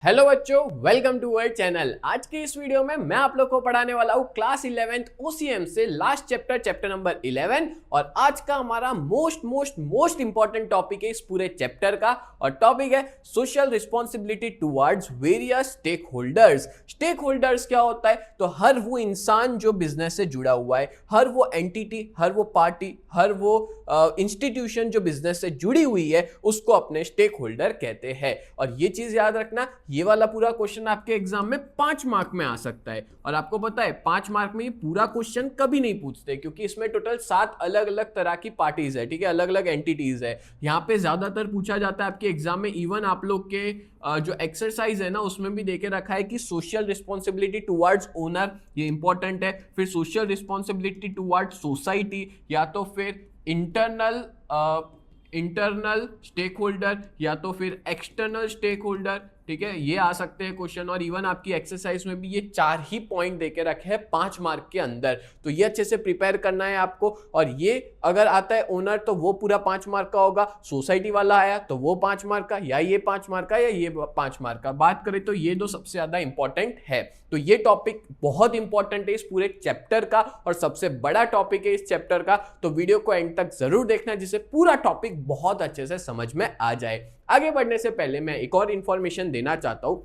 Hello बच्चों, welcome to our channel. आज के इस वीडियो में मैं आप लोग को पढ़ाने वाला हूँ क्लास 11th ओसीएम से लास्ट चैप्टर नंबर 11। और आज का हमारा मोस्ट इंपॉर्टेंट टॉपिक है इस पूरे चैप्टर का, और टॉपिक है social responsibility towards various stake holders. Stake holders क्या होता है? तो हर वो इंसान जो बिजनेस से जुड़ा हुआ है, हर वो एंटिटी, हर वो पार्टी, हर वो इंस्टीट्यूशन जो बिजनेस से जुड़ी हुई है, उसको अपने स्टेक होल्डर कहते हैं। और ये चीज याद रखना, ये वाला पूरा क्वेश्चन आपके एग्जाम में 5 मार्क में आ सकता है। और आपको पता है 5 मार्क में ये पूरा क्वेश्चन कभी नहीं पूछते, क्योंकि इसमें टोटल 7 अलग अलग तरह की पार्टीज है, ठीक है, अलग अलग एंटिटीज है। यहाँ पे ज्यादातर पूछा जाता है आपके एग्जाम में। इवन आप लोग के जो एक्सरसाइज है ना, उसमें भी देके रखा है कि सोशल रिस्पॉन्सिबिलिटी टुवर्ड्स ओनर, ये इंपॉर्टेंट है। फिर सोशल रिस्पॉन्सिबिलिटी टुवर्ड्स सोसाइटी, या तो फिर इंटरनल स्टेक होल्डर, या तो फिर एक्सटर्नल स्टेक होल्डर, ठीक है, ये आ सकते हैं क्वेश्चन। और इवन आपकी एक्सरसाइज में भी ये 4 ही पॉइंट देके रखे हैं 5 मार्क के अंदर, तो ये अच्छे से प्रिपेयर करना है आपको। और ये अगर आता है ओनर तो वो पूरा 5 मार्क का होगा, सोसाइटी वाला आया तो वो 5 मार्क का, या ये 5 मार्क का, या ये 5 मार्क का। बात करें तो ये दो सबसे ज्यादा इंपॉर्टेंट है। तो ये टॉपिक बहुत इंपॉर्टेंट है इस पूरे चैप्टर का, और सबसे बड़ा टॉपिक है इस चैप्टर का। तो वीडियो को एंड तक जरूर देखना, जिससे पूरा टॉपिक बहुत अच्छे से समझ में आ जाए। आगे बढ़ने से पहले मैं एक और इंफॉर्मेशन देना चाहता हूं।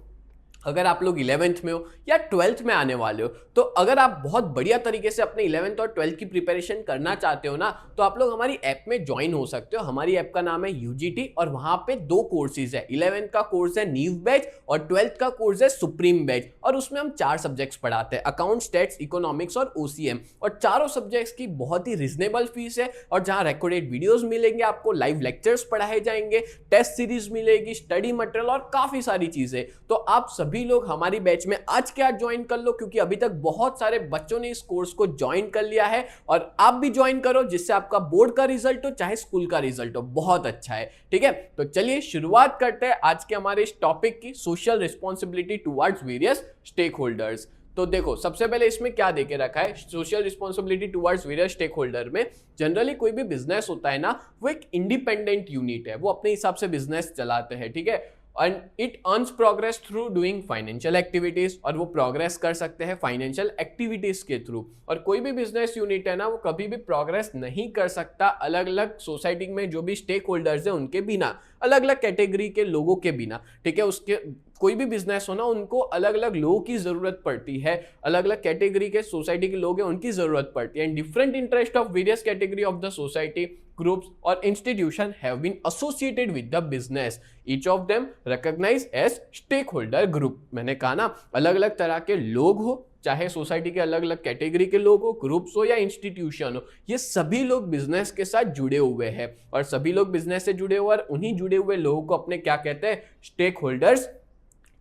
अगर आप लोग 11th में हो या 12th में आने वाले हो, तो अगर आप बहुत बढ़िया तरीके से अपने 11th और 12th की प्रिपरेशन करना चाहते हो ना, तो आप लोग हमारी ऐप में ज्वाइन हो सकते हो। हमारी ऐप का नाम है यूजीटी, और वहां पे 2 कोर्सेज है। 11th का कोर्स है नीव बैच, और 12th का कोर्स है सुप्रीम बैच। और उसमें हम 4 सब्जेक्ट्स पढ़ाते हैं, अकाउंट, स्टैट्स, इकोनॉमिक्स और ओसीएम। और चारों सब्जेक्ट्स की बहुत ही रिजनेबल फीस है, और जहां रिकॉर्डेड वीडियोस मिलेंगे आपको, लाइव लेक्चर्स पढ़ाए जाएंगे, टेस्ट सीरीज मिलेगी, स्टडी मटेरियल और काफी सारी चीजें। तो आप सभी लोग हमारी बैच में आज के आज ज्वाइन कर लो, क्योंकि अभी तक बहुत सारे बच्चों ने इस कोर्स को ज्वाइन कर लिया है। और आप भी ज्वाइन करो, जिससे आपका बोर्ड का रिजल्ट हो चाहे स्कूल का रिजल्ट हो, बहुत अच्छा है। ठीक है, तो चलिए शुरुआत करते हैं आज के हमारे इस टॉपिक की, social responsibility towards various stake holders. तो देखो, सबसे पहले इसमें क्या देके रखा है, social responsibility towards various stake holder में जनरली कोई भी बिजनेस होता है ना, वो एक इंडिपेंडेंट यूनिट है, वो अपने हिसाब से बिजनेस चलाते हैं, ठीक है। And it earns progress through doing financial activities, और वो प्रोग्रेस कर सकते हैं फाइनेंशियल एक्टिविटीज के थ्रू। और कोई भी बिजनेस यूनिट है ना, वो कभी भी प्रोग्रेस नहीं कर सकता अलग अलग सोसाइटी में जो भी स्टेक होल्डर्स है उनके बिना, अलग अलग कैटेगरी के लोगों के बिना, ठीक है। उसके कोई भी बिजनेस हो ना, उनको अलग अलग लोगों की जरूरत पड़ती है, अलग अलग कैटेगरी के सोसाइटी के लोग हैं उनकी जरूरत पड़ती है। And different interest of various category of the society, groups or institution have been associated with the business, each of them recognized as stakeholder group। मैंने कहा ना, अलग अलग तरह के लोग हो, चाहे सोसाइटी के अलग अलग कैटेगरी के लोग हो, ग्रुप्स हो या इंस्टीट्यूशन हो, ये सभी लोग बिजनेस के साथ जुड़े हुए हैं। और सभी लोग बिजनेस से जुड़े हुए, और उन्हीं जुड़े हुए लोगों को अपने क्या कहते हैं, स्टेक होल्डर्स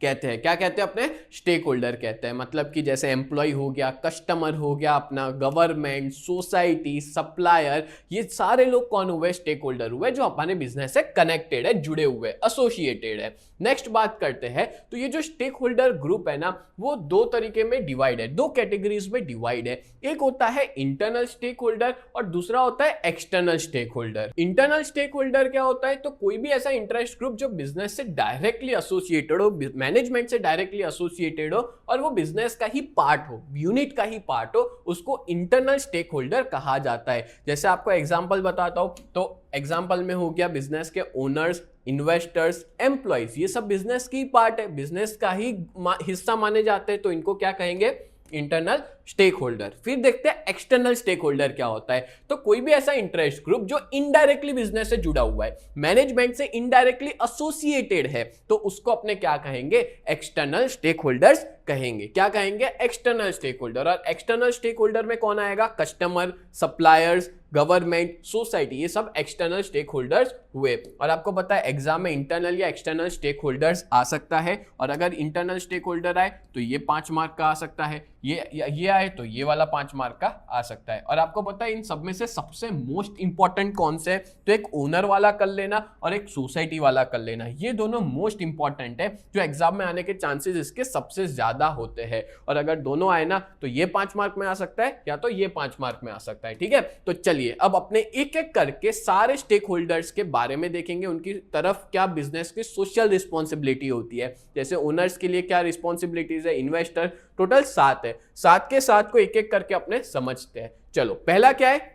कहते हैं। क्या कहते हैं? अपने स्टेक होल्डर कहते हैं। मतलब कि जैसे एम्प्लॉय हो गया, कस्टमर हो गया, अपना गवर्नमेंट, सोसाइटी, सप्लायर, ये सारे लोग कौन हुए? स्टेक होल्डर हुए, जो हमारे बिजनेस से कनेक्टेड है, जुड़े हुए, एसोसिएटेड है। नेक्स्ट बात करते हैं, तो ये जो स्टेक होल्डर ग्रुप है ना, वो 2 तरीके में डिवाइड है, 2 कैटेगरीज में डिवाइड है। एक होता है इंटरनल स्टेक होल्डर, और दूसरा होता है external stake holder. Internal stake holder क्या होता है? तो कोई भी ऐसा इंटरेस्ट ग्रुप जो बिजनेस से डायरेक्टली एसोसिएटेड हो, मैनेजमेंट से डायरेक्टली एसोसिएटेड हो, और वो बिजनेस का ही पार्ट हो, यूनिट का ही पार्ट हो, उसको इंटरनल स्टेक होल्डर कहा जाता है। जैसे आपको एग्जांपल बताता हूं, तो एग्जांपल में हो गया बिजनेस के ओनर्स, इन्वेस्टर्स, एम्प्लॉइज, ये सब बिजनेस की पार्ट है, बिजनेस का ही हिस्सा माने जाते हैं, तो इनको क्या कहेंगे? Internal stake holder. फिर देखते हैं एक्सटर्नल स्टेक होल्डर क्या होता है। तो कोई भी ऐसा इंटरेस्ट ग्रुप जो इनडायरेक्टली बिजनेस से जुड़ा हुआ है, मैनेजमेंट से इनडायरेक्टली एसोसिएटेड है, तो उसको अपने क्या कहेंगे? एक्सटर्नल स्टेक होल्डर्स कहेंगे। क्या कहेंगे? External stake holder. और एक्सटर्नल स्टेक होल्डर में कौन आएगा? कस्टमर, सप्लायर्स, गवर्नमेंट, सोसाइटी, ये सब एक्सटर्नल स्टेक होल्डर्स हुए। और आपको पता है एग्जाम में इंटरनल या एक्सटर्नल स्टेक होल्डर्स आ सकता है, और अगर इंटरनल स्टेक होल्डर आए तो ये 5 मार्क का आ सकता है, ये आए तो ये वाला 5 मार्क का आ सकता है। और आपको पता है इन सब में से सबसे मोस्ट इंपॉर्टेंट कौन से है, तो एक ओनर वाला कर लेना और एक सोसाइटी वाला कर लेना। ये दोनों मोस्ट इंपॉर्टेंट है जो एग्जाम में आने के चांसेस इसके सबसे ज्यादा होते हैं। और अगर दोनों आए ना तो ये 5 मार्क में आ सकता है या तो ये 5 मार्क में आ सकता है। ठीक है, तो चलिए अब अपने एक एक करके सारे स्टेक होल्डर्स के बारे में देखेंगे, उनकी तरफ क्या बिजनेस की सोशल रिस्पॉन्सिबिलिटी होती है। जैसे ओनर्स के लिए क्या रिस्पॉन्सिबिलिटीज है, इन्वेस्टर, टोटल 7 है। 7 के 7 को एक एक करके अपने समझते हैं। चलो पहला क्या है,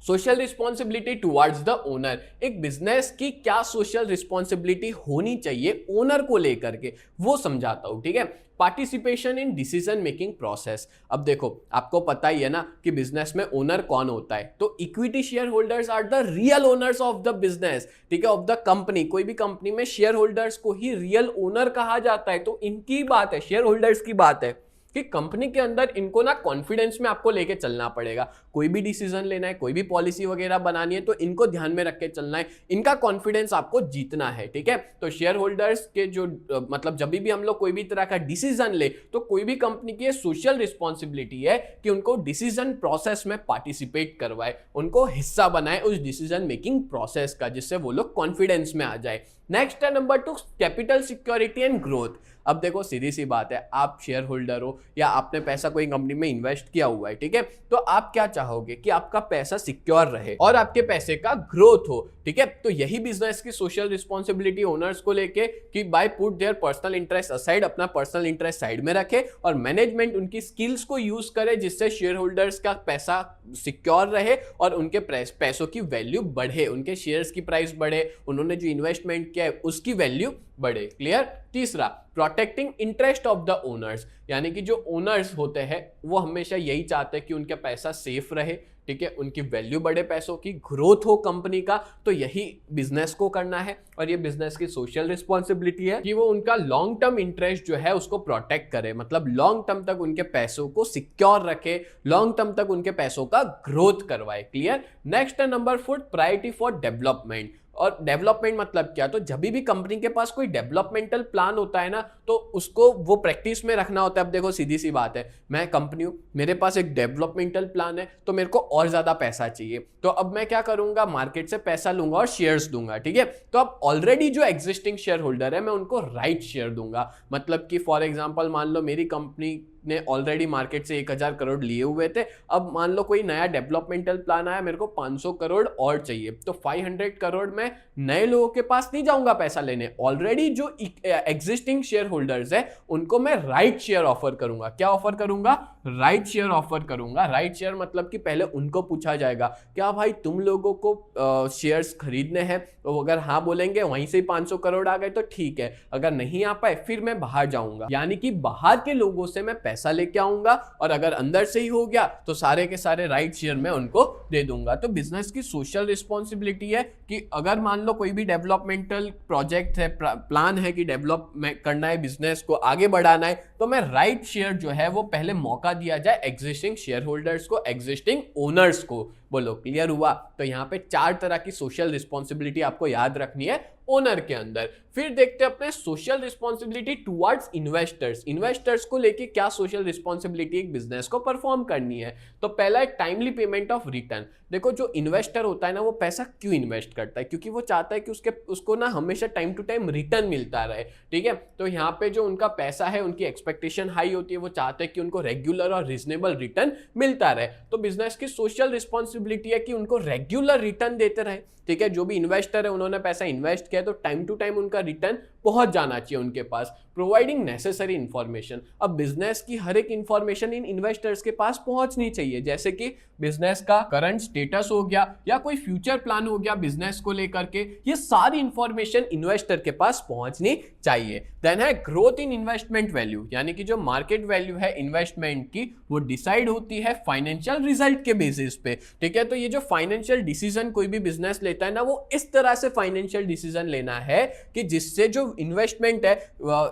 social responsibility towards the owner. एक बिजनेस की क्या सोशल रिस्पॉन्सिबिलिटी होनी चाहिए ओनर को लेकर के, वो समझाता हूं। ठीक है, participation in decision making process. अब देखो आपको पता ही है ना कि बिजनेस में ओनर कौन होता है, तो equity share holders are the real owners of the business. ठीक है, ऑफ द कंपनी। कोई भी कंपनी में शेयर होल्डर्स को ही रियल ओनर कहा जाता है। तो इनकी बात है, शेयर होल्डर्स की बात है कि कंपनी के अंदर इनको ना कॉन्फिडेंस में आपको लेके चलना पड़ेगा। कोई भी डिसीजन लेना है, कोई भी पॉलिसी वगैरह बनानी है तो इनको ध्यान में रख के चलना है, इनका कॉन्फिडेंस आपको जीतना है। ठीक है, तो शेयर होल्डर्स के जो मतलब जब भी हम लोग कोई भी तरह का डिसीजन ले तो कोई भी कंपनी की सोशल रिस्पॉन्सिबिलिटी है कि उनको डिसीजन प्रोसेस में पार्टिसिपेट करवाए, उनको हिस्सा बनाए उस डिसीजन मेकिंग प्रोसेस का, जिससे वो लोग कॉन्फिडेंस में आ जाए। नेक्स्ट है number 2, capital security and growth. अब देखो सीधी सी बात है, आप शेयर होल्डर हो या आपने पैसा कोई कंपनी में इन्वेस्ट किया हुआ है, ठीक है, तो आप क्या चाहोगे कि आपका पैसा सिक्योर रहे और आपके पैसे का ग्रोथ हो। ठीक है, तो यही बिजनेस की सोशल रिस्पॉन्सिबिलिटी ओनर्स को लेके कि buy put their personal interest aside, अपना पर्सनल इंटरेस्ट साइड में रखे और मैनेजमेंट उनकी स्किल्स को यूज करे जिससे शेयर होल्डर्स का पैसा सिक्योर रहे और उनके पैसों की वैल्यू बढ़े, उनके शेयर्स की प्राइस बढ़े, उन्होंने जो इन्वेस्टमेंट किया है उसकी वैल्यू बढ़े। क्लियर। तीसरा, protecting interest of the owners, यानी कि जो ओनर्स होते हैं वो हमेशा यही चाहते हैं कि उनका पैसा सेफ रहे, ठीक है, उनकी वैल्यू बढ़े, पैसों की ग्रोथ हो कंपनी का, तो यही बिजनेस को करना है। और ये बिजनेस की सोशल रिस्पॉन्सिबिलिटी है कि वो उनका लॉन्ग टर्म इंटरेस्ट जो है उसको प्रोटेक्ट करे, मतलब लॉन्ग टर्म तक उनके पैसों को सिक्योर रखे, लॉन्ग टर्म तक उनके पैसों का ग्रोथ करवाए। क्लियर। नेक्स्ट है नंबर 4, प्रायोरिटी फॉर डेवलपमेंट। और डेवलपमेंट मतलब क्या, तो जब भी कंपनी के पास कोई डेवलपमेंटल प्लान होता है ना तो उसको वो प्रैक्टिस में रखना होता है। अब देखो सीधी सी बात है, मैं कंपनी हूं, मेरे पास एक डेवलपमेंटल प्लान है तो मेरे को और ज्यादा पैसा चाहिए, तो अब मैं क्या करूंगा, मार्केट से पैसा लूंगा और शेयर्स दूंगा। ठीक है, तो अब ऑलरेडी जो एग्जिस्टिंग शेयर होल्डर है मैं उनको राइट शेयर दूंगा। मतलब कि फॉर एग्जांपल मान लो मेरी कंपनी ने ऑलरेडी मार्केट से 1000 करोड़ लिए हुए थे, अब मान लो कोई नया डेवलपमेंटल प्लान आया, मेरे को 500 करोड़ और चाहिए, तो 500 करोड़ में नए लोगों के पास नहीं जाऊंगा पैसा लेने, ऑलरेडी जो एग्जिस्टिंग शेयर होल्डर्स है उनको मैं राइट शेयर ऑफर करूंगा। क्या ऑफर करूंगा, राइट शेयर ऑफर करूंगा। राइट शेयर मतलब कि पहले उनको पूछा जाएगा क्या भाई तुम लोगों को शेयर्स खरीदने हैं, तो अगर हाँ बोलेंगे वहीं से 500 करोड़ आ गए तो ठीक है, अगर नहीं आ पाए फिर मैं बाहर जाऊंगा, यानी कि बाहर के लोगों से मैं पैसा लेके आऊंगा और अगर अंदर से ही हो गया तो सारे के सारे राइट शेयर में उनको दे दूंगा। तो बिजनेस की सोशल रिस्पॉन्सिबिलिटी है कि अगर मान लो कोई भी डेवलपमेंटल प्रोजेक्ट है, प्लान है कि डेवलप करना है, बिजनेस को आगे बढ़ाना है, तो मैं राइट शेयर जो है वो पहले मौका दिया जाए एग्जिस्टिंग शेयर होल्डर्स को, एग्जिस्टिंग ओनर्स को। बोलो क्लियर हुआ। तो यहाँ पे 4 तरह की सोशल रिस्पॉन्सिबिलिटी आपको याद रखनी है ओनर के अंदर। फिर देखते हैं अपने social responsibility towards investors. Investors को लेके क्या सोशल रिस्पॉन्सिबिलिटी एक बिजनेस को परफॉर्म करनी है। तो पहला है टाइमली पेमेंट ऑफ रिटर्न। देखो जो इन्वेस्टर होता है ना वो पैसा क्यों इन्वेस्ट करता है, क्योंकि वो चाहता है कि उसको ना हमेशा टाइम टू टाइम रिटर्न मिलता रहे। ठीक है, तो यहाँ पे जो उनका पैसा है उनकी एक्सपेक्टेशन हाई होती है, वो चाहते हैं कि उनको रेगुलर और रीजनेबल रिटर्न मिलता रहे। तो बिजनेस की सोशल रिस्पॉन्सिबिलिटी है कि उनको रेगुलर रिटर्न देते रहे। ठीक है, जो भी इन्वेस्टर है उन्होंने पैसा इन्वेस्ट किया तो टाइम टू टाइम उनका रिटर्न पहुंच जाना चाहिए उनके पास। Providing necessary information. अब बिजनेस की हर एक इंफॉर्मेशन इन इन्वेस्टर्स के पास पहुंचनी चाहिए, जैसे कि बिजनेस का करंट स्टेटस हो गया या कोई फ्यूचर प्लान हो गया बिजनेस को लेकर के, ये सारी इंफॉर्मेशन इन्वेस्टर के पास पहुंचनी चाहिए। देन है ग्रोथ इन इन्वेस्टमेंट वैल्यू, यानी कि जो मार्केट वैल्यू है इन्वेस्टमेंट की वो डिसाइड होती है फाइनेंशियल रिजल्ट के बेसिस पे। ठीक है, तो ये जो फाइनेंशियल डिसीजन कोई भी बिजनेस लेता है ना वो इस तरह से फाइनेंशियल डिसीजन लेना है कि जिससे जो इन्वेस्टमेंट है,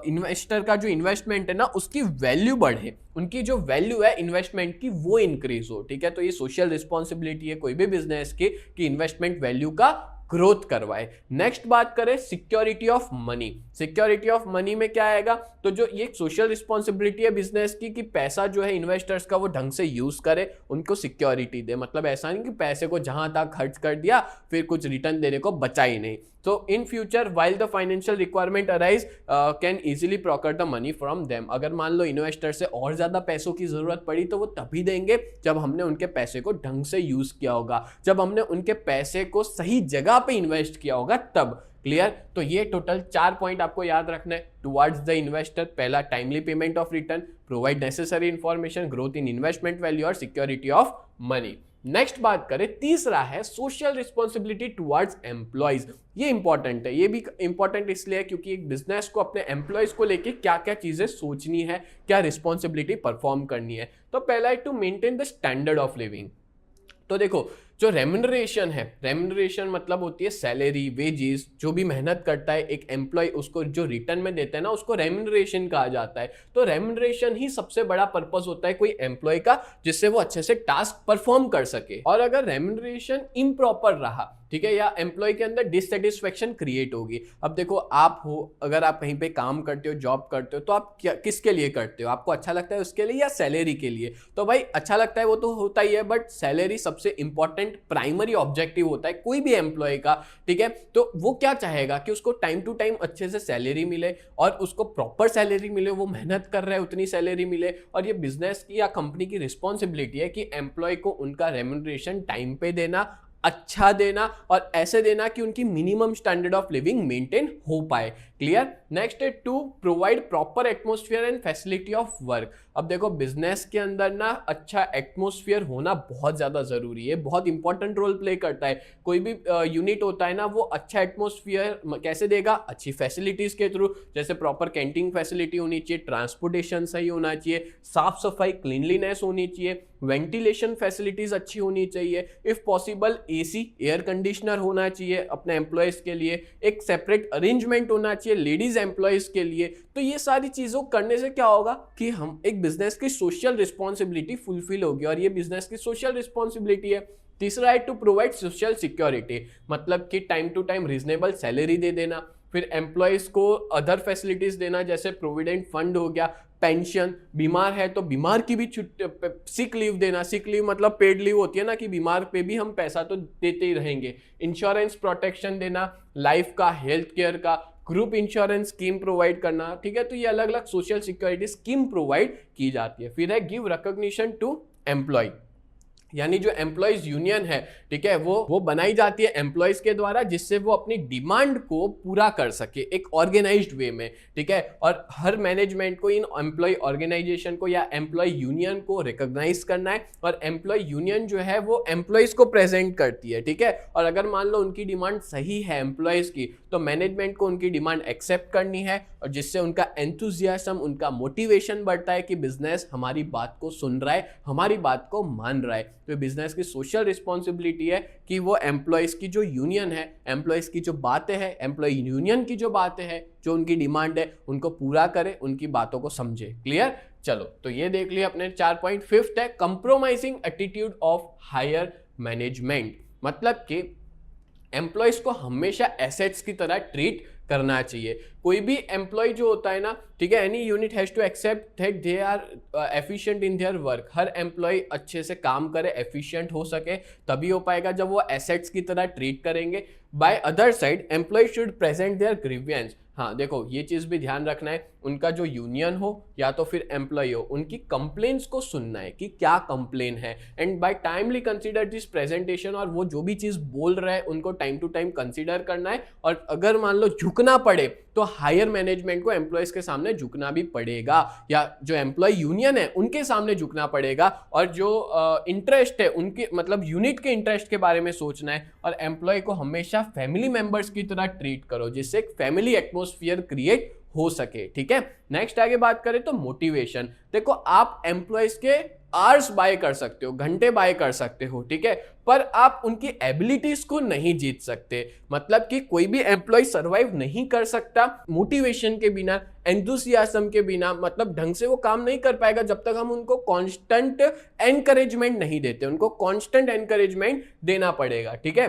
इन्वेस्टर का जो इन्वेस्टमेंट है ना उसकी वैल्यू बढ़े, उनकी जो वैल्यू है इन्वेस्टमेंट की वो इंक्रीज हो। ठीक है, तो ये सोशल रिस्पॉन्सिबिलिटी है कोई भी बिजनेस की कि इन्वेस्टमेंट वैल्यू का ग्रोथ करवाए। नेक्स्ट बात करें security of money. Security of money में क्या आएगा, तो जो ये सोशल रिस्पॉन्सिबिलिटी है बिजनेस की कि पैसा जो है इन्वेस्टर्स का वो ढंग से यूज करे, उनको सिक्योरिटी दे। मतलब ऐसा नहीं कि पैसे को जहां तक खर्च कर दिया फिर कुछ रिटर्न देने को बचा ही नहीं। तो in future while the financial requirement arise can easily procure the money from them. अगर मान लो इन्वेस्टर से और ज्यादा पैसों की जरूरत पड़ी तो वो तभी देंगे जब हमने उनके पैसे को ढंग से यूज किया होगा, जब हमने उनके पैसे को सही जगह पे इन्वेस्ट किया होगा तब। क्लियर? तो ये टोटल 4 पॉइंट आपको याद रखना है टुवर्ड्स द इन्वेस्टर। पहला, timely payment of return, provide necessary information, growth in investment value और सिक्योरिटी ऑफ मनी। नेक्स्ट बात करें, तीसरा है सोशल रिस्पॉन्सिबिलिटी टुवर्ड्स एम्प्लॉयज। ये इंपॉर्टेंट है। ये भी इंपॉर्टेंट इसलिए क्योंकि एक बिजनेस को अपने एम्प्लॉयज को लेके क्या क्या चीजें सोचनी है, क्या रिस्पॉन्सिबिलिटी परफॉर्म करनी है। तो पहला है to maintain the standard of living. तो देखो, जो रेम्यूनरेशन है, रेम्यूनरेशन मतलब होती है सैलरी, वेजेस, जो भी मेहनत करता है एक एम्प्लॉय उसको जो रिटर्न में देता है ना, उसको रेम्यूनरेशन कहा जाता है। तो रेम्यूनरेशन ही सबसे बड़ा पर्पस होता है कोई एम्प्लॉय का, जिससे वो अच्छे से टास्क परफॉर्म कर सके। और अगर रेम्यूनरेशन इम्प्रॉपर रहा, ठीक है, या एम्प्लॉय के अंदर डिससेटिस्फेक्शन क्रिएट होगी। अब देखो, आप हो, अगर आप कहीं पे काम करते हो, जॉब करते हो, तो आप क्या किसके लिए करते हो? आपको अच्छा लगता है उसके लिए या सैलरी के लिए? तो भाई अच्छा लगता है वो तो होता ही है, बट सैलरी सबसे इंपॉर्टेंट प्राइमरी ऑब्जेक्टिव होता है कोई भी एम्प्लॉय का। ठीक है, तो वो क्या चाहेगा कि उसको टाइम टू टाइम अच्छे से सैलरी मिले और उसको प्रॉपर सैलरी मिले, वो मेहनत कर रहा है उतनी सैलरी मिले। और ये बिजनेस की या कंपनी की रिस्पॉन्सिबिलिटी है कि एम्प्लॉय को उनका रेम्यूनरेशन टाइम पे देना, अच्छा देना और ऐसे देना कि उनकी minimum standard of living maintain हो पाए। क्लियर? नेक्स्ट है to provide proper atmosphere and facility of work. अब देखो, बिजनेस के अंदर ना अच्छा एटमॉस्फेयर होना बहुत ज्यादा जरूरी है, बहुत इंपॉर्टेंट रोल प्ले करता है। कोई भी यूनिट होता है ना, वो अच्छा एटमॉस्फेयर कैसे देगा? अच्छी फैसिलिटीज के थ्रू, जैसे प्रॉपर कैंटीन फैसिलिटी होनी चाहिए, ट्रांसपोर्टेशन सही होना चाहिए, साफ सफाई क्लीनलीनेस होनी चाहिए, वेंटिलेशन फैसिलिटीज अच्छी होनी चाहिए, if possible AC air conditioner होना चाहिए अपने एम्प्लॉयज के लिए, एक सेपरेट अरेंजमेंट होना चाहिए लेडीज एम्प्लॉयज के लिए। तो ये सारी चीजों करने से क्या होगा कि हम एक बिजनेस की सोशल रिस्पॉन्सिबिलिटी फुलफिल होगी, और ये बिजनेस की सोशल रिस्पॉन्सिबिलिटी है। तीसरा है टू प्रोवाइड सोशल सिक्योरिटी, मतलब कि time to time reasonable salary दे देना, फिर एम्प्लॉयज को अदर फैसिलिटीज देना, जैसे प्रोविडेंट फंड हो गया, पेंशन, बीमार है तो बीमार की भी छुट्टी, सिक लीव देना। सिक लीव मतलब पेड लीव होती है ना, कि बीमार पे भी हम पैसा तो देते ही रहेंगे। इंश्योरेंस प्रोटेक्शन देना, लाइफ का, हेल्थ केयर का, ग्रुप इंश्योरेंस स्कीम प्रोवाइड करना। ठीक है, तो ये अलग अलग सोशल सिक्योरिटी स्कीम प्रोवाइड की जाती है। फिर है गिव रिकॉग्निशन टू एम्प्लॉय, यानी जो एम्प्लॉयज यूनियन है, ठीक है, वो बनाई जाती है एम्प्लॉयज के द्वारा, जिससे वो अपनी डिमांड को पूरा कर सके एक ऑर्गेनाइज्ड वे में। ठीक है, और हर मैनेजमेंट को इन एम्प्लॉय ऑर्गेनाइजेशन को या एम्प्लॉय यूनियन को रिकॉग्नाइज करना है, और एम्प्लॉय यूनियन जो है वो एम्प्लॉयज को प्रेजेंट करती है। ठीक है, और अगर मान लो उनकी डिमांड सही है एम्प्लॉयज की, तो मैनेजमेंट को उनकी डिमांड एक्सेप्ट करनी है, और जिससे उनका एंथुजियाज्म, उनका मोटिवेशन बढ़ता है कि बिजनेस हमारी बात को सुन रहा है, हमारी बात को मान रहा है। तो बिजनेस की सोशल रिस्पॉन्सिबिलिटी है कि वो एम्प्लॉयज की जो यूनियन है, एम्प्लॉयज की जो बातें हैं, एम्प्लॉय यूनियन की जो बातें हैं, जो उनकी डिमांड है, उनको पूरा करे, उनकी बातों को समझे। क्लियर? चलो, तो ये देख लिया अपने 4 पॉइंट। फिफ्थ है compromising attitude of higher management, मतलब कि एम्प्लॉयज को हमेशा एसेट्स की तरह ट्रीट करना चाहिए। कोई भी एम्प्लॉय जो होता है ना, ठीक है, any unit has to accept that they are efficient in their work. हर एम्प्लॉय अच्छे से काम करे, एफिशिएंट हो सके, तभी हो पाएगा जब वो एसेट्स की तरह ट्रीट करेंगे। By other side, employee should present their grievance. हाँ देखो, ये चीज भी ध्यान रखना है, उनका जो यूनियन हो या तो फिर एम्प्लॉय हो, उनकी कंप्लेंट्स को सुनना है कि क्या कंप्लेन है, and by timely consider this presentation. और वो जो भी चीज बोल रहा है उनको टाइम टू टाइम कंसीडर करना है, और अगर मान लो झुकना पड़े तो हायर मैनेजमेंट को एम्प्लॉयज के सामने झुकना भी पड़ेगा, या जो एम्प्लॉय यूनियन है उनके सामने झुकना पड़ेगा, और जो इंटरेस्ट है उनके, मतलब यूनिट के इंटरेस्ट के बारे में सोचना है। और एम्प्लॉय को हमेशा फैमिली मेंबर्स की तरह ट्रीट करो, जिससे एक फैमिली एटमॉस्फेयर क्रिएट हो सके। ठीक है, नेक्स्ट आगे बात करें तो मोटिवेशन। देखो, आप एम्प्लॉयज के आवर्स बाय कर सकते हो, घंटे बाय कर सकते हो, ठीक है, पर आप उनकी एबिलिटीज को नहीं जीत सकते। मतलब कि कोई भी एम्प्लॉय सरवाइव नहीं कर सकता मोटिवेशन के बिना, एंथुसियाज्म के बिना, मतलब ढंग से वो काम नहीं कर पाएगा जब तक हम उनको कांस्टेंट एनकरेजमेंट नहीं देते। उनको कांस्टेंट एनकरेजमेंट देना पड़ेगा। ठीक है,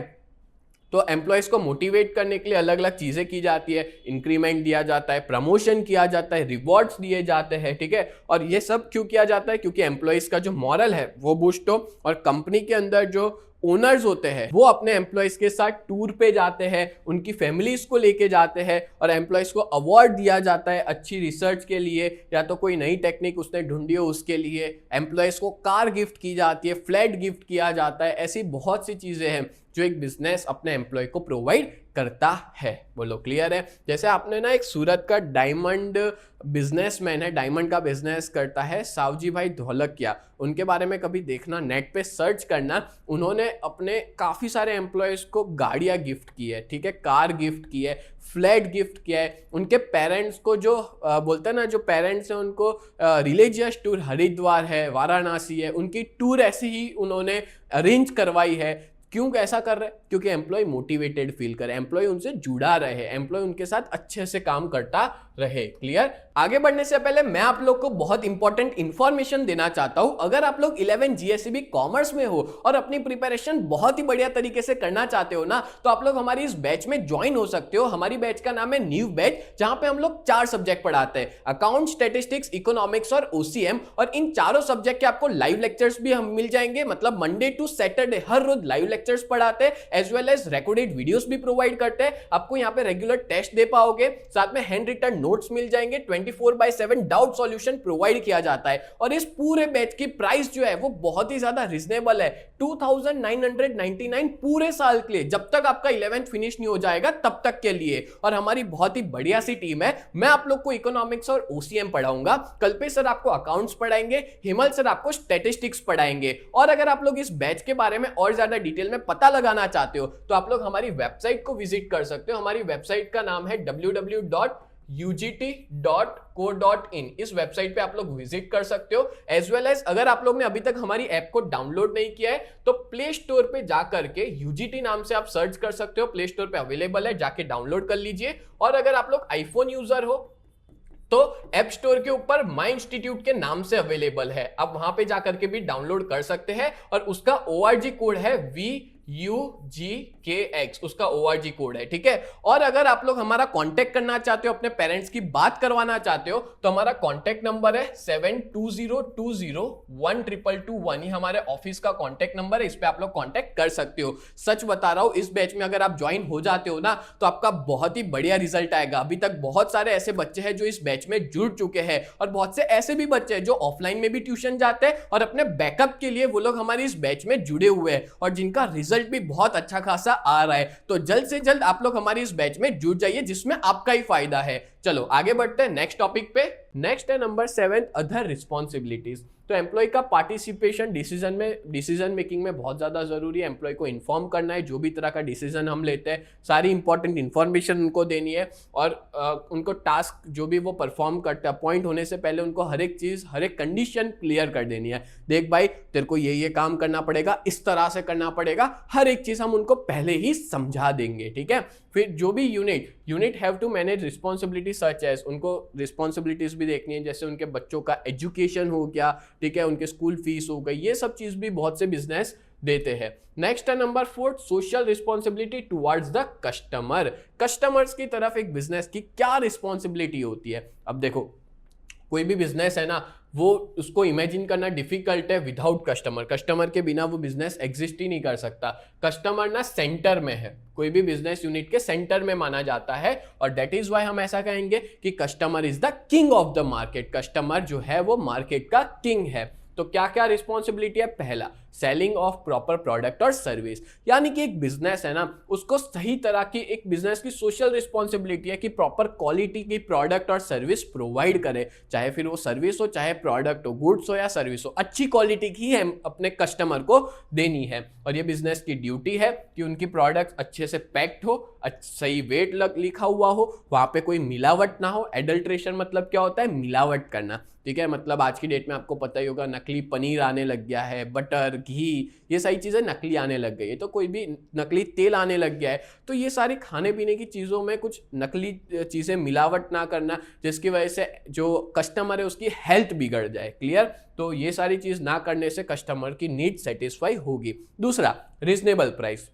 तो एम्प्लॉयज़ को मोटिवेट करने के लिए अलग अलग चीज़ें की जाती है, इंक्रीमेंट दिया जाता है, प्रमोशन किया जाता है, रिवॉर्ड्स दिए जाते हैं, ठीक है। और ये सब क्यों किया जाता है? क्योंकि एम्प्लॉयज़ का जो मॉरल है वो बूस्ट हो, और कंपनी के अंदर जो ओनर्स होते हैं वो अपने एम्प्लॉयज के साथ टूर पे जाते हैं, उनकी फैमिलीज को लेके जाते हैं, और एम्प्लॉयज को अवार्ड दिया जाता है अच्छी रिसर्च के लिए, या तो कोई नई टेक्निक उसने ढूंढी हो उसके लिए। एम्प्लॉयज को कार गिफ्ट की जाती है, फ्लैट गिफ्ट किया जाता है। ऐसी बहुत सी चीजें हैं जो एक बिजनेस अपने एम्प्लॉय को प्रोवाइड करता है। बोलो क्लियर है? जैसे आपने ना एक सूरत का डायमंड बिजनेसमैन है, डायमंड का बिजनेस करता है, सावजी भाई ढोलकिया, उनके बारे में कभी देखना, नेट पे सर्च करना। उन्होंने अपने काफ़ी सारे एम्प्लॉयज़ को गाड़ियाँ गिफ्ट की है, ठीक है, कार गिफ्ट की है, फ्लैट गिफ्ट किया है। उनके पेरेंट्स को जो बोलते हैं ना, जो पेरेंट्स हैं उनको रिलीजियस टूर, हरिद्वार है, वाराणसी है, उनकी टूर ऐसी ही उन्होंने अरेंज करवाई है। क्यों ऐसा कर रहे हैं? क्योंकि एम्प्लॉय मोटिवेटेड फील करे, एम्प्लॉय उनसे जुड़ा रहे, एम्प्लॉय उनके साथ अच्छे से काम करता रहे। क्लियर? आगे बढ़ने से पहले मैं आप लोग को बहुत इंपॉर्टेंट इंफॉर्मेशन देना चाहता हूं। अगर आप लोग 11 GSEB कॉमर्स में हो और अपनी प्रिपरेशन बहुत ही बढ़िया तरीके से करना चाहते हो ना, तो आप लोग हमारी इस बैच में ज्वाइन हो सकते हो। हमारी बैच का नाम है न्यू बैच, जहां पे हम लोग 4 सब्जेक्ट पढ़ाते हैं, अकाउंट, स्टैटिस्टिक्स, इकोनॉमिक्स और OCM। और इन चारों सब्जेक्ट के आपको लाइव लेक्चर्स भी हम मिल जाएंगे, मतलब मंडे टू सैटरडे हर रोज लाइव लेक्चर्स पढ़ाते हैं, as well as recorded videos भी प्रोवाइड करते हैं। आपको यहाँ पे रेगुलर टेस्ट दे पाओगे, साथ में हैंड रिटन नोट्स मिल जाएंगे, 24/7 डाउट सॉल्यूशन प्रोवाइड किया जाता है। और इस पूरे बैच की प्राइस जो है वो बहुत ही ज्यादा रिजनेबल है, 2999 पूरे साल के लिए, जब तक आपका 11th फिनिश नहीं हो जाएगा तब तक के लिए। और हमारी बहुत ही बढ़िया सी टीम है। मैं आप लोग को इकोनॉमिक्स और OCM पढ़ाऊंगा, कल्पेश सर आपको अकाउंट्स पढ़ाएंगे, हिमल सर आपको स्टैटिस्टिक्स पढ़ाएंगे। और अगर आप लोग इस बैच के बारे में और ज्यादा डिटेल में पता लगाना चाहते हो तो आप लोग हमारी वेबसाइट को विजिट कर सकते हो। हमारी वेबसाइट का नाम है www.ugt.co.in। इस वेबसाइट पे आप लोग विजिट कर सकते हो। एज वेल एज अगर आप लोग ने अभी तक हमारी ऐप को डाउनलोड नहीं किया है तो प्ले स्टोर पे जाकर के UGT नाम से आप सर्च कर सकते हो, प्ले स्टोर पे अवेलेबल है, जाके डाउनलोड कर लीजिए। और अगर आप लोग आईफोन यूजर हो तो ऐप स्टोर के ऊपर माई इंस्टीट्यूट के नाम से अवेलेबल है, आप वहां पे जाकर के भी डाउनलोड कर सकते हैं। और उसका ORG कोड है VUGKX, उसका ORG कोड है, ठीक है। और अगर आप लोग हमारा कांटेक्ट करना चाहते हो, अपने पेरेंट्स की बात करवाना चाहते हो, तो हमारा कांटेक्ट नंबर है 7202012221। ये हमारे ऑफिस का कांटेक्ट नंबर है, इस पे आप लोग कांटेक्ट कर सकते हो। सच बता रहा हूं, इस बैच में अगर आप ज्वाइन हो जाते हो ना तो आपका बहुत ही बढ़िया रिजल्ट आएगा। अभी तक बहुत सारे ऐसे बच्चे हैं जो इस बैच में जुड़ चुके हैं, और बहुत से ऐसे भी बच्चे हैं जो ऑफलाइन में भी ट्यूशन जाते हैं और अपने बैकअप के लिए वो लोग हमारी इस बैच में जुड़े हुए हैं, और जिनका रिजल्ट भी बहुत अच्छा खासा आ रहा है। तो जल्द से जल्द आप लोग हमारी इस बैच में जुड़ जाइए, जिसमें आपका ही फायदा है। चलो आगे बढ़ते हैं नेक्स्ट टॉपिक पे। नेक्स्ट है नंबर 7, अदर रिस्पॉन्सिबिलिटीज। तो एम्प्लॉय का पार्टिसिपेशन डिसीजन मेकिंग में बहुत ज्यादा जरूरी है। एम्प्लॉय को इन्फॉर्म करना है, जो भी तरह का डिसीजन हम लेते हैं सारी इंपॉर्टेंट इंफॉर्मेशन उनको देनी है, और उनको टास्क जो भी वो परफॉर्म करते हैं अपॉइंट होने से पहले उनको हर एक चीज, हर एक कंडीशन क्लियर कर देनी है। देख भाई, तेरे को ये काम करना पड़ेगा, इस तरह से करना पड़ेगा, हर एक चीज हम उनको पहले ही समझा देंगे, ठीक है। फिर जो भी unit have to manage responsibility such as, उनको रिस्पॉन्सिबिलिटीज भी देखनी है, जैसे उनके बच्चों का एजुकेशन हो गया, ठीक है, उनके स्कूल फीस हो गई, ये सब चीज भी बहुत से बिजनेस देते हैं। नेक्स्ट है number 4, social responsibility towards the customer. Customers की तरफ एक बिजनेस की क्या रिस्पॉन्सिबिलिटी होती है? अब देखो, कोई भी बिजनेस है ना, वो उसको इमेजिन करना डिफिकल्ट है विदाउट कस्टमर। कस्टमर के बिना वो बिजनेस एग्जिस्ट ही नहीं कर सकता। कस्टमर ना सेंटर में है, कोई भी बिजनेस यूनिट के सेंटर में माना जाता है, और दैट इज व्हाई हम ऐसा कहेंगे कि customer is the king of the market. Customer जो है वो मार्केट का किंग है। तो क्या क्या रिस्पॉन्सिबिलिटी है? पहला, सेलिंग ऑफ प्रॉपर प्रोडक्ट और सर्विस, यानी कि एक बिजनेस है ना, उसको सही तरह की, एक बिजनेस की सोशल रिस्पॉन्सिबिलिटी है कि प्रॉपर क्वालिटी की प्रोडक्ट और सर्विस प्रोवाइड करे, चाहे फिर वो सर्विस हो चाहे प्रोडक्ट हो, गुड्स हो या सर्विस हो, अच्छी क्वालिटी की है अपने कस्टमर को देनी है। और ये बिजनेस की ड्यूटी है कि उनकी प्रोडक्ट अच्छे से पैक्ड हो, सही वेट लिखा हुआ हो, वहां पे कोई मिलावट ना हो। एडल्ट्रेशन मतलब क्या होता है? मिलावट करना, ठीक है। मतलब आज की डेट में आपको पता ही होगा, नकली पनीर आने लग गया है, बटर, घी, ये सारी चीज़ें नकली आने लग गई है। तो कोई भी नकली तेल आने लग गया है, तो ये सारी खाने पीने की चीज़ों में कुछ नकली चीज़ें मिलावट ना करना, जिसकी वजह से जो कस्टमर है उसकी हेल्थ बिगड़ जाए। क्लियर? तो ये सारी चीज़ ना करने से कस्टमर की नीड सेटिस्फाई होगी। दूसरा, रीजनेबल प्राइस।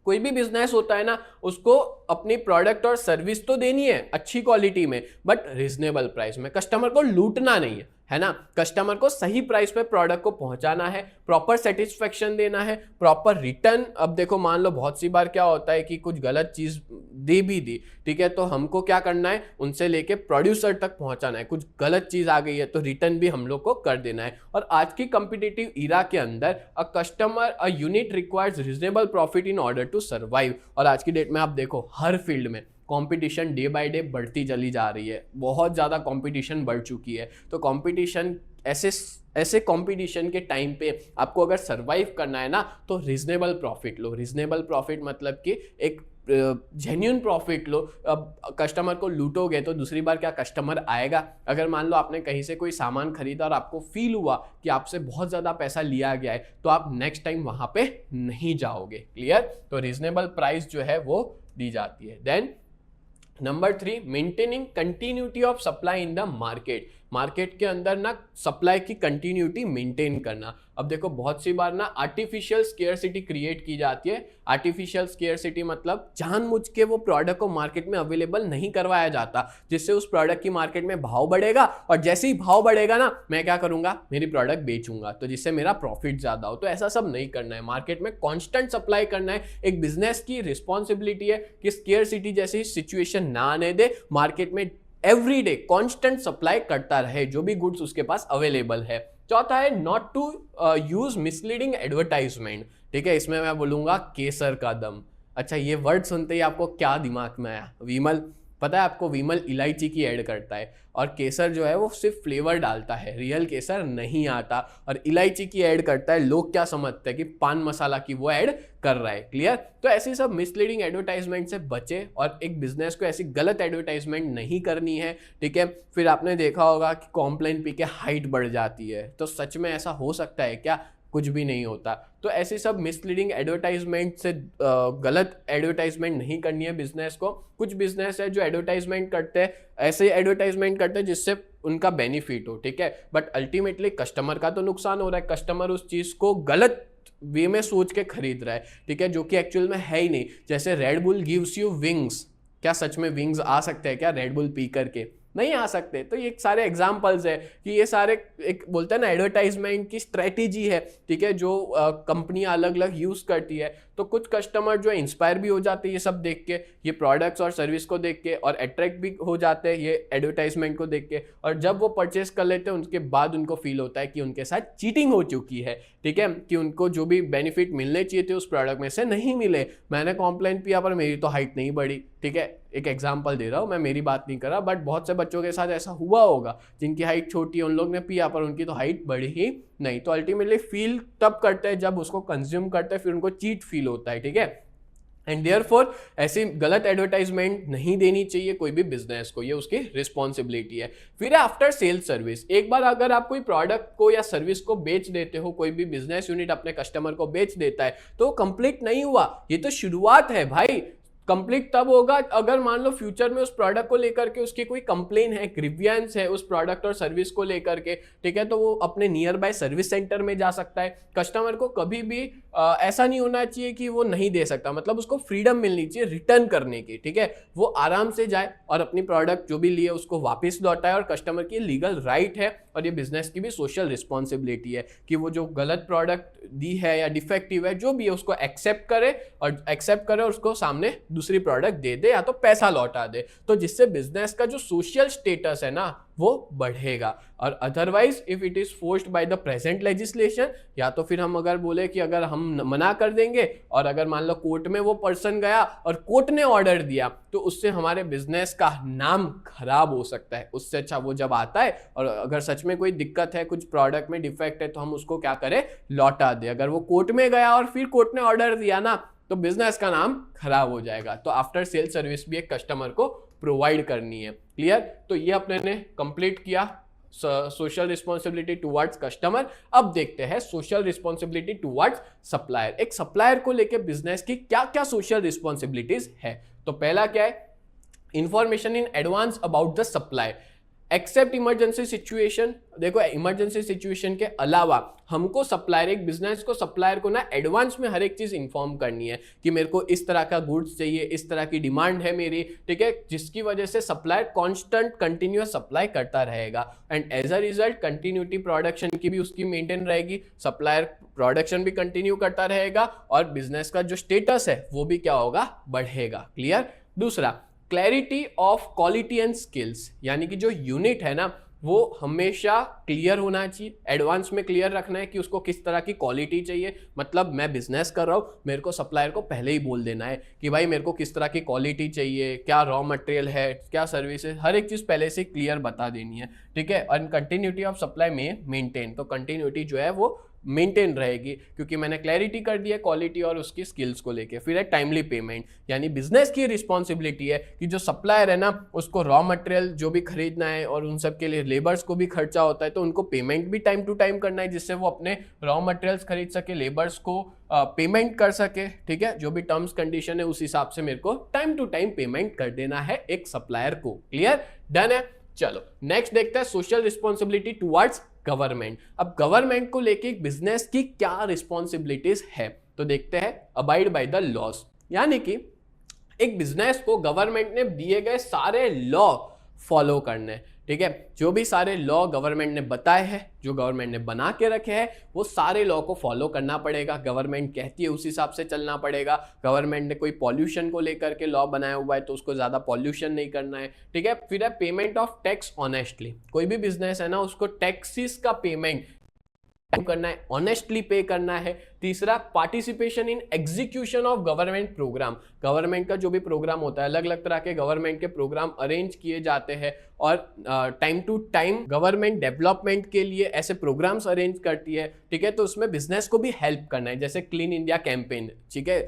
कोई भी बिजनेस होता है ना, उसको अपनी प्रोडक्ट और सर्विस तो देनी है अच्छी क्वालिटी में, बट रीजनेबल प्राइस में। कस्टमर को लूटना नहीं है ना, कस्टमर को सही प्राइस पे प्रोडक्ट को पहुंचाना है, प्रॉपर सेटिस्फेक्शन देना है, प्रॉपर रिटर्न। अब देखो मान लो बहुत सी बार क्या होता है कि कुछ गलत चीज दे भी दी, ठीक है, तो हमको क्या करना है, उनसे लेके प्रोड्यूसर तक पहुंचाना है। कुछ गलत चीज आ गई है तो रिटर्न भी हम लोग को कर देना है। और आज की कंपिटिटिव इरा के अंदर a unit requires reasonable profit in order to survive. और आज की डेट में आप देखो हर फील्ड में कंपटीशन डे बाय डे बढ़ती चली जा रही है, बहुत ज़्यादा कंपटीशन बढ़ चुकी है। तो कंपटीशन ऐसे कंपटीशन के टाइम पे आपको अगर सरवाइव करना है ना, तो रीजनेबल प्रॉफिट लो। रीजनेबल प्रॉफिट मतलब कि एक जेन्युइन प्रॉफिट लो। अब कस्टमर को लूटोगे तो दूसरी बार क्या कस्टमर आएगा? अगर मान लो आपने कहीं से कोई सामान खरीदा और आपको फील हुआ कि आपसे बहुत ज़्यादा पैसा लिया गया है, तो आप नेक्स्ट टाइम वहाँ पे नहीं जाओगे। क्लियर? तो रीजनेबल प्राइस जो है वो दी जाती है। Then number 3, maintaining continuity of supply in the market. Market के अंदर ना सप्लाई की कंटिन्यूटी मेंटेन करना। अब देखो बहुत सी बार ना आर्टिफिशियल स्केयरसिटी क्रिएट की जाती है। आर्टिफिशियल स्केयरसिटी मतलब जानबूझ के वो प्रोडक्ट को मार्केट में अवेलेबल नहीं करवाया जाता, जिससे उस प्रोडक्ट की मार्केट में भाव बढ़ेगा, और जैसे ही भाव बढ़ेगा ना, मैं क्या करूंगा, मेरी प्रोडक्ट बेचूंगा, तो जिससे मेरा प्रॉफिट ज्यादा हो। तो ऐसा सब नहीं करना है, मार्केट में कॉन्स्टेंट सप्लाई करना है। एक बिजनेस की रिस्पॉन्सिबिलिटी है कि स्केयरसिटी जैसी सिचुएशन ना आने दे, मार्केट में एवरी डे कॉन्स्टेंट सप्लाई करता रहे जो भी गुड्स उसके पास अवेलेबल है। चौथा है not to use misleading advertisement. ठीक है, इसमें मैं बोलूंगा केसर का दम। अच्छा, ये वर्ड सुनते ही आपको क्या दिमाग में आया? विमल, पता है आपको विमल इलायची की ऐड करता है, और केसर जो है वो सिर्फ फ्लेवर डालता है, रियल केसर नहीं आता, और इलायची की ऐड करता है। लोग क्या समझते हैं कि पान मसाला की वो ऐड कर रहा है। क्लियर? तो ऐसी सब मिसलीडिंग एडवर्टाइजमेंट से बचे, और एक बिजनेस को ऐसी गलत एडवर्टाइजमेंट नहीं करनी है। ठीक है, फिर आपने देखा होगा कि कॉम्प्लेन पी के हाइट बढ़ जाती है, तो सच में ऐसा हो सकता है क्या? कुछ भी नहीं होता। तो ऐसी सब मिसलीडिंग एडवर्टाइजमेंट से गलत एडवर्टाइजमेंट नहीं करनी है बिजनेस को। कुछ बिजनेस है जो एडवर्टाइजमेंट करते हैं, ऐसे एडवर्टाइजमेंट करते हैं जिससे उनका बेनिफिट हो, ठीक है, बट अल्टीमेटली कस्टमर का तो नुकसान हो रहा है। कस्टमर उस चीज को गलत वे में सोच के खरीद रहा है, ठीक है, जो कि एक्चुअल में है ही नहीं। जैसे red bull gives you wings, क्या सच में विंग्स आ सकते हैं क्या रेड बुल पी करके? नहीं आ सकते। तो ये सारे एग्जाम्पल्स है कि ये सारे एक बोलते हैं ना एडवर्टाइजमेंट की स्ट्रेटेजी है, ठीक है, जो कंपनियां अलग अलग यूज करती है। तो कुछ कस्टमर जो है इंस्पायर भी हो जाते हैं ये सब देख के, ये प्रोडक्ट्स और सर्विस को देख के, और अट्रैक्ट भी हो जाते हैं ये एडवर्टाइजमेंट को देख के, और जब वो परचेस कर लेते हैं उनके बाद उनको फील होता है कि उनके साथ चीटिंग हो चुकी है, ठीक है, कि उनको जो भी बेनिफिट मिलने चाहिए थे उस प्रोडक्ट में से नहीं मिले। मैंने कॉम्प्लेन किया पर मेरी तो हाइट नहीं बढ़ी, ठीक है, एक एग्जांपल दे रहा हूँ, मैं मेरी बात नहीं कर रहा, बट बहुत से बच्चों के साथ ऐसा हुआ होगा जिनकी हाइट छोटी है, उन लोग ने पिया पर उनकी तो हाइट बढ़ी ही नहीं। तो अल्टीमेटली फील तब करते हैं जब उसको कंज्यूम करते हैं, फिर उनको चीट फील होता है, ठीक है। एंड देयरफॉर ऐसी गलत एडवर्टाइजमेंट नहीं देनी चाहिए कोई भी बिजनेस को, ये उसकी रिस्पॉन्सिबिलिटी है। फिर आफ्टर सेल सर्विस, एक बार अगर आप कोई प्रोडक्ट को या सर्विस को बेच देते हो, कोई भी बिजनेस यूनिट अपने कस्टमर को बेच देता है, तो कंप्लीट नहीं हुआ, ये तो शुरुआत है भाई। कंप्लीट तब होगा अगर मान लो फ्यूचर में उस प्रोडक्ट को लेकर के उसकी कोई कंप्लेन है, ग्रीवियंस है उस प्रोडक्ट और सर्विस को लेकर के, ठीक है, तो वो अपने नियर बाय सर्विस सेंटर में जा सकता है। कस्टमर को कभी भी ऐसा नहीं होना चाहिए कि वो नहीं दे सकता, मतलब उसको फ्रीडम मिलनी चाहिए रिटर्न करने की, ठीक है, वो आराम से जाए और अपनी प्रोडक्ट जो भी लिए उसको वापस लौटाए, और कस्टमर की लीगल राइट है, और ये बिजनेस की भी सोशल रिस्पॉन्सिबिलिटी है कि वो जो गलत प्रोडक्ट दी है या डिफेक्टिव है जो भी है उसको एक्सेप्ट करे और उसको सामने दूसरी प्रोडक्ट दे दे या तो पैसा लौटा दे, तो जिससे बिजनेस का जो सोशल स्टेटस है ना वो बढ़ेगा। और otherwise if it is forced by the present legislation, या तो फिर हम अगर बोले कि अगर हम मना कर देंगे और अगर मान लो कोर्ट में वो पर्सन गया और कोर्ट ने ऑर्डर दिया, तो उससे हमारे बिजनेस का नाम खराब हो सकता है। उससे अच्छा वो जब आता है और अगर सच में कोई दिक्कत है, कुछ प्रोडक्ट में डिफेक्ट है, तो हम उसको क्या करें, लौटा दे। अगर वो कोर्ट में गया और फिर कोर्ट ने ऑर्डर दिया ना, तो बिजनेस का नाम खराब हो जाएगा। तो आफ्टर सेल सर्विस भी एक कस्टमर को प्रोवाइड करनी है। क्लियर? तो ये अपने ने कंप्लीट किया सोशल रिस्पॉन्सिबिलिटी टुवर्ड्स कस्टमर। अब देखते हैं सोशल रिस्पॉन्सिबिलिटी टुवर्ड्स सप्लायर। एक सप्लायर को लेकर बिजनेस की क्या क्या सोशल रिस्पॉन्सिबिलिटीज है। तो पहला क्या है, information in advance about the supply. Except emergency situation, देखो इमरजेंसी सिचुएशन के अलावा हमको सप्लायर, एक बिजनेस को सप्लायर को ना एडवांस में हर एक चीज इंफॉर्म करनी है कि मेरे को इस तरह का गुड्स चाहिए, इस तरह की डिमांड है मेरी, ठीक है, जिसकी वजह से सप्लायर कांस्टेंट कंटिन्यूअस सप्लाई करता रहेगा and as a result continuity production की भी उसकी मेंटेन रहेगी, सप्लायर प्रोडक्शन भी कंटिन्यू करता रहेगा और बिजनेस का जो स्टेटस है वो भी क्या होगा, बढ़ेगा। क्लियर। दूसरा, clarity of quality and skills, यानी कि जो यूनिट है ना वो हमेशा क्लियर होना चाहिए, एडवांस में क्लियर रखना है कि उसको किस तरह की क्वालिटी चाहिए। मतलब मैं बिजनेस कर रहा हूँ, मेरे को सप्लायर को पहले ही बोल देना है कि भाई मेरे को किस तरह की क्वालिटी चाहिए, क्या रॉ मटेरियल है, क्या सर्विस है, हर एक चीज़ पहले से क्लियर बता देनी है, ठीक है। और कंटिन्यूटी ऑफ सप्लाई में मेंटेन, तो कंटिन्यूटी जो है वो मेंटेन रहेगी क्योंकि मैंने क्लैरिटी कर दी है क्वालिटी और उसकी स्किल्स को लेके। फिर है टाइमली पेमेंट, यानी बिजनेस की रिस्पॉन्सिबिलिटी है कि जो सप्लायर है ना उसको रॉ मटेरियल जो भी खरीदना है और उन सब के लिए लेबर्स को भी खर्चा होता है, तो उनको पेमेंट भी टाइम टू टाइम करना है जिससे वो अपने रॉ मटेरियल्स खरीद सके, लेबर्स को पेमेंट कर सके, ठीक है। जो भी टर्म्स कंडीशन है उस हिसाब से मेरे को टाइम टू टाइम पेमेंट कर देना है एक सप्लायर को। क्लियर, डन है। चलो नेक्स्ट देखते हैं सोशल रिस्पॉन्सिबिलिटी टुवर्ड्स गवर्नमेंट। अब गवर्नमेंट को लेके बिजनेस की क्या रिस्पॉन्सिबिलिटीज है, तो देखते हैं अबाइड बाय द लॉज, यानी कि एक बिजनेस को गवर्नमेंट ने दिए गए सारे लॉ फॉलो करने, ठीक है। जो भी सारे लॉ गवर्नमेंट ने बताए हैं, जो गवर्नमेंट ने बना के रखे हैं, वो सारे लॉ को फॉलो करना पड़ेगा। गवर्नमेंट कहती है उस हिसाब से चलना पड़ेगा। गवर्नमेंट ने कोई पॉल्यूशन को लेकर के लॉ बनाया हुआ है तो उसको ज़्यादा पॉल्यूशन नहीं करना है, ठीक है। फिर है पेमेंट ऑफ टैक्स ऑनेस्टली, कोई भी बिजनेस है ना उसको टैक्सेस का पेमेंट करना है, ऑनेस्टली पे करना है। तीसरा, participation in execution of government programme, government का जो भी प्रोग्राम होता है, अलग अलग तरह के गवर्नमेंट के प्रोग्राम अरेंज किए जाते हैं और time to time government development के लिए ऐसे प्रोग्राम्स अरेंज करती है, ठीक है। तो उसमें बिजनेस को भी हेल्प करना है, जैसे क्लीन इंडिया कैंपेन, ठीक है,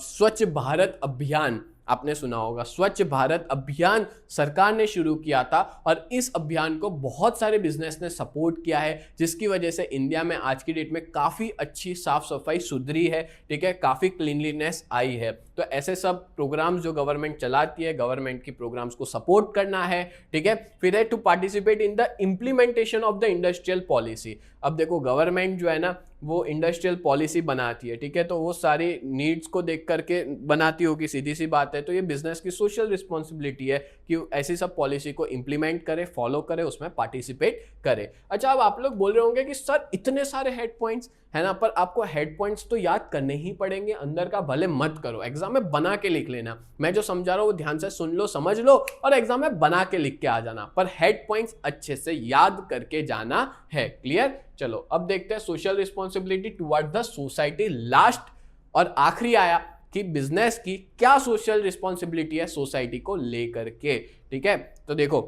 स्वच्छ भारत अभियान, आपने सुना होगा स्वच्छ भारत अभियान सरकार ने शुरू किया था और इस अभियान को बहुत सारे बिजनेस ने सपोर्ट किया है, जिसकी वजह से इंडिया में आज की डेट में काफ़ी अच्छी साफ सफाई सुधरी है, ठीक है, काफ़ी क्लीनलीनेस आई है। तो ऐसे सब प्रोग्राम्स जो गवर्नमेंट चलाती है, गवर्नमेंट की प्रोग्राम्स को सपोर्ट करना है, ठीक है। फिर है to participate in the implementation of the industrial policy. अब देखो गवर्नमेंट जो है ना वो इंडस्ट्रियल पॉलिसी बनाती है, ठीक है, तो वो सारी नीड्स को देख करके बनाती होगी, सीधी सी बात है। तो ये बिजनेस की सोशल रिस्पॉन्सिबिलिटी है कि ऐसी सब पॉलिसी को इंप्लीमेंट करे, फॉलो करे, उसमें पार्टिसिपेट करे। अच्छा, अब आप लोग बोल रहे होंगे कि सर इतने सारे हेड पॉइंट्स है ना, पर आपको हेड पॉइंट्स तो याद करने ही पड़ेंगे, अंदर का भले मत करो, एग्जाम में बना के लिख लेना। मैं जो समझा रहा हूँ वो ध्यान से सुन लो, समझ लो और एग्जाम में बना के लिख के आ जाना, पर हेड पॉइंट्स अच्छे से याद करके जाना है। क्लियर। चलो अब देखते हैं social responsibility toward the society. Last और आखिरी आया कि बिजनेस की क्या सोशल रिस्पॉन्सिबिलिटी है सोसाइटी को लेकर के, ठीक है। तो देखो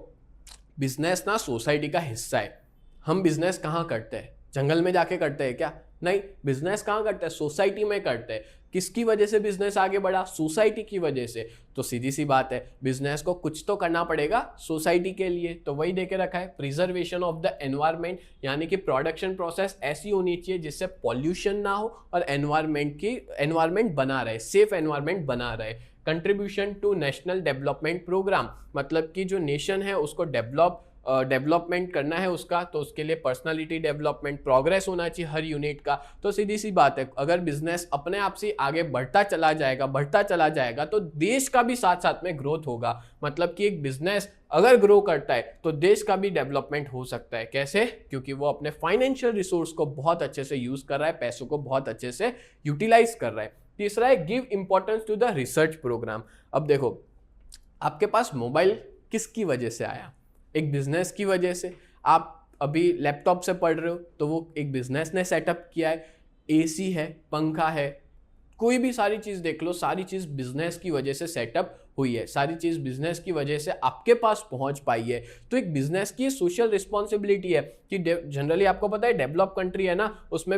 बिजनेस ना सोसाइटी का हिस्सा है। हम बिजनेस कहाँ करते हैं, जंगल में जाके करते हैं क्या? नहीं, बिजनेस कहाँ करते हैं, सोसाइटी में करते हैं। किसकी वजह से बिजनेस आगे बढ़ा? सोसाइटी की वजह से। तो सीधी सी बात है, बिजनेस को कुछ तो करना पड़ेगा सोसाइटी के लिए, तो वही देके रखा है, प्रिजर्वेशन ऑफ द एनवायरमेंट, यानी कि प्रोडक्शन प्रोसेस ऐसी होनी चाहिए जिससे पॉल्यूशन ना हो और एनवायरमेंट बना रहे, सेफ एनवायरमेंट बना रहे। Contribution to national development programme, मतलब कि जो नेशन है उसको डेवलपमेंट करना है उसका, तो उसके लिए पर्सनालिटी डेवलपमेंट, प्रोग्रेस होना चाहिए हर यूनिट का। तो सीधी सी बात है, अगर बिजनेस अपने आप से आगे बढ़ता चला जाएगा तो देश का भी साथ साथ में ग्रोथ होगा। मतलब कि एक बिजनेस अगर ग्रो करता है तो देश का भी डेवलपमेंट हो सकता है। कैसे? क्योंकि वो अपने फाइनेंशियल रिसोर्स को बहुत अच्छे से यूज कर रहा है, पैसों को बहुत अच्छे से यूटिलाइज कर रहा है। तीसरा है give importance to the research programme. अब देखो आपके पास मोबाइल किसकी वजह से आया? एक बिजनेस की वजह से। आप अभी लैपटॉप से पढ़ रहे हो तो वो एक बिजनेस ने सेटअप किया है। एसी है, पंखा है, कोई भी सारी चीज़ देख लो, सारी चीज़ बिजनेस की वजह से सेटअप हुई है, सारी चीज़ बिजनेस की वजह से आपके पास पहुंच पाई है। तो एक बिजनेस की सोशल रिस्पॉन्सिबिलिटी है कि जनरली आपको पता है डेवलप कंट्री है ना, उसमें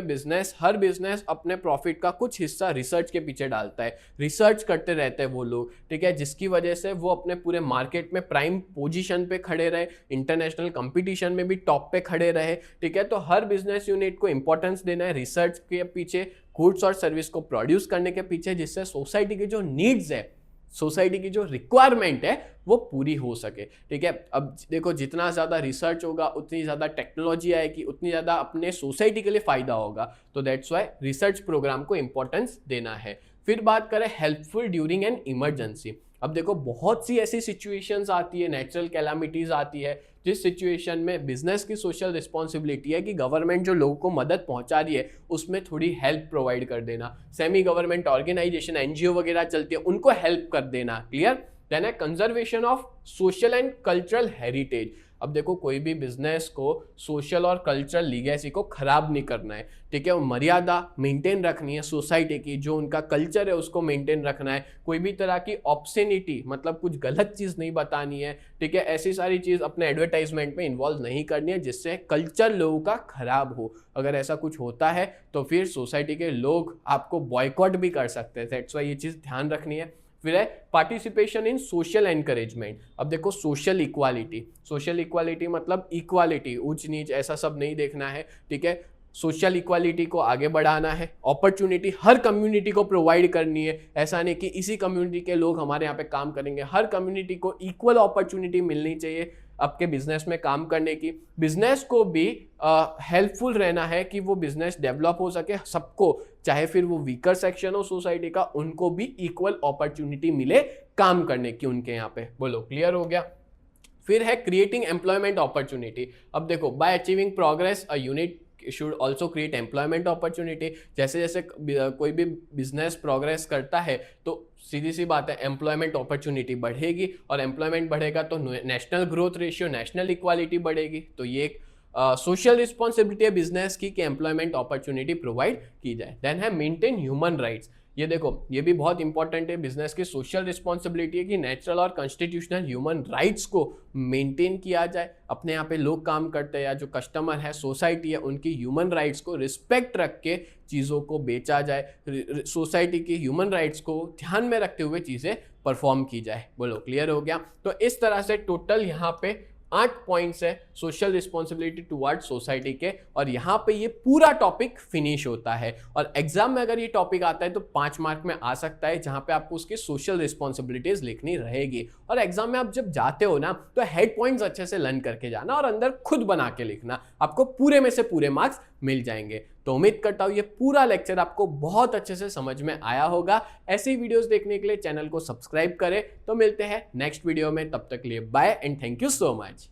हर बिजनेस अपने प्रॉफिट का कुछ हिस्सा रिसर्च के पीछे डालता है, रिसर्च करते रहते हैं वो लोग, ठीक है, जिसकी वजह से वो अपने पूरे मार्केट में प्राइम पोजीशन पे खड़े रहे, इंटरनेशनल कंपटीशन में भी टॉप पे खड़े रहे, ठीक है। तो हर बिजनेस यूनिट को इंपॉर्टेंस देना है रिसर्च के पीछे, गुड्स और सर्विस को प्रोड्यूस करने के पीछे, जिससे सोसाइटी की जो नीड्स है सोसाइटी की जो रिक्वायरमेंट है वो पूरी हो सके, ठीक है। अब देखो जितना ज़्यादा रिसर्च होगा उतनी ज़्यादा टेक्नोलॉजी आएगी, उतनी ज़्यादा अपने सोसाइटी के लिए फ़ायदा होगा, तो दैट्स वाई रिसर्च प्रोग्राम को इंपॉर्टेंस देना है। फिर बात करें हेल्पफुल ड्यूरिंग एन इमरजेंसी। अब देखो बहुत सी ऐसी सिचुएशंस आती है, नेचुरल कैलामिटीज़ आती है, जिस सिचुएशन में बिजनेस की सोशल रिस्पॉन्सिबिलिटी है कि गवर्नमेंट जो लोगों को मदद पहुंचा रही है उसमें थोड़ी हेल्प प्रोवाइड कर देना, सेमी गवर्नमेंट ऑर्गेनाइजेशन एनजीओ वगैरह चलती है उनको हेल्प कर देना, क्लियर। देन है conservation of social and cultural heritage. अब देखो कोई भी बिजनेस को सोशल और कल्चरल लीगेसी को खराब नहीं करना है, ठीक है, मर्यादा मेंटेन रखनी है सोसाइटी की, जो उनका कल्चर है उसको मेंटेन रखना है, कोई भी तरह की ऑब्सेनिटी मतलब कुछ गलत चीज़ नहीं बतानी है, ठीक है, ऐसी सारी चीज़ अपने एडवर्टाइजमेंट में इन्वॉल्व नहीं करनी है जिससे कल्चर लोगों का खराब हो। अगर ऐसा कुछ होता है तो फिर सोसाइटी के लोग आपको बॉयकॉट भी कर सकते हैं, दैट्स वाई ये चीज़ ध्यान रखनी है। फिर है पार्टिसिपेशन इन सोशल एनकरेजमेंट। अब देखो सोशल इक्वालिटी मतलब इक्वालिटी, ऊंच नीच ऐसा सब नहीं देखना है, ठीक है, सोशल इक्वालिटी को आगे बढ़ाना है, अपॉर्चुनिटी हर कम्युनिटी को प्रोवाइड करनी है, ऐसा नहीं कि इसी कम्युनिटी के लोग हमारे यहाँ पे काम करेंगे, हर कम्युनिटी को इक्वल अपॉर्चुनिटी मिलनी चाहिए आपके बिजनेस में काम करने की। बिजनेस को भी हेल्पफुल रहना है कि वो बिजनेस डेवलप हो सके, सबको, चाहे फिर वो वीकर सेक्शन हो सोसाइटी का, उनको भी इक्वल अपॉर्चुनिटी मिले काम करने की उनके यहाँ पे। बोलो क्लियर हो गया। फिर है क्रिएटिंग एम्प्लॉयमेंट अपॉर्चुनिटी। अब देखो bye achieving progress a unit should also create employment opportunity. जैसे जैसे कोई भी बिजनेस प्रोग्रेस करता है तो सीधी सी बात है एम्प्लॉयमेंट अपॉर्चुनिटी बढ़ेगी, और एम्प्लॉयमेंट बढ़ेगा तो national growth ratio, national equality बढ़ेगी। तो ये एक सोशल रिस्पॉन्सिबिलिटी है बिजनेस की कि एम्प्लॉयमेंट अपॉर्चुनिटी प्रोवाइड की जाए। देन है मेंटेन ह्यूमन राइट्स। ये देखो ये भी बहुत इंपॉर्टेंट है, बिजनेस की सोशल रिस्पॉन्सिबिलिटी है कि नेचुरल और कॉन्स्टिट्यूशनल ह्यूमन राइट्स को मेंटेन किया जाए। अपने यहाँ पे लोग काम करते हैं या जो कस्टमर है, सोसाइटी है, उनकी ह्यूमन राइट्स को रिस्पेक्ट रख के चीज़ों को बेचा जाए, सोसाइटी की ह्यूमन राइट्स को ध्यान में रखते हुए चीज़ें परफॉर्म की जाए। बोलो क्लियर हो गया। तो इस तरह से टोटल यहाँ पे 8 पॉइंट्स है सोशल रिस्पॉन्सिबिलिटी टुवर्ड सोसाइटी के, और यहाँ पे ये पूरा टॉपिक फिनिश होता है। और एग्जाम में अगर ये टॉपिक आता है तो 5 मार्क में आ सकता है, जहाँ पे आपको उसकी सोशल रिस्पॉन्सिबिलिटीज लिखनी रहेगी। और एग्जाम में आप जब जाते हो ना तो हेड पॉइंट्स अच्छे से लर्न करके जाना और अंदर खुद बना के लिखना, आपको पूरे में से पूरे मार्क्स मिल जाएंगे। तो उम्मीद करता हूँ ये पूरा लेक्चर आपको बहुत अच्छे से समझ में आया होगा। ऐसी वीडियोस देखने के लिए चैनल को सब्सक्राइब करें। तो मिलते हैं नेक्स्ट वीडियो में, तब तक के लिए bye and thank you so much.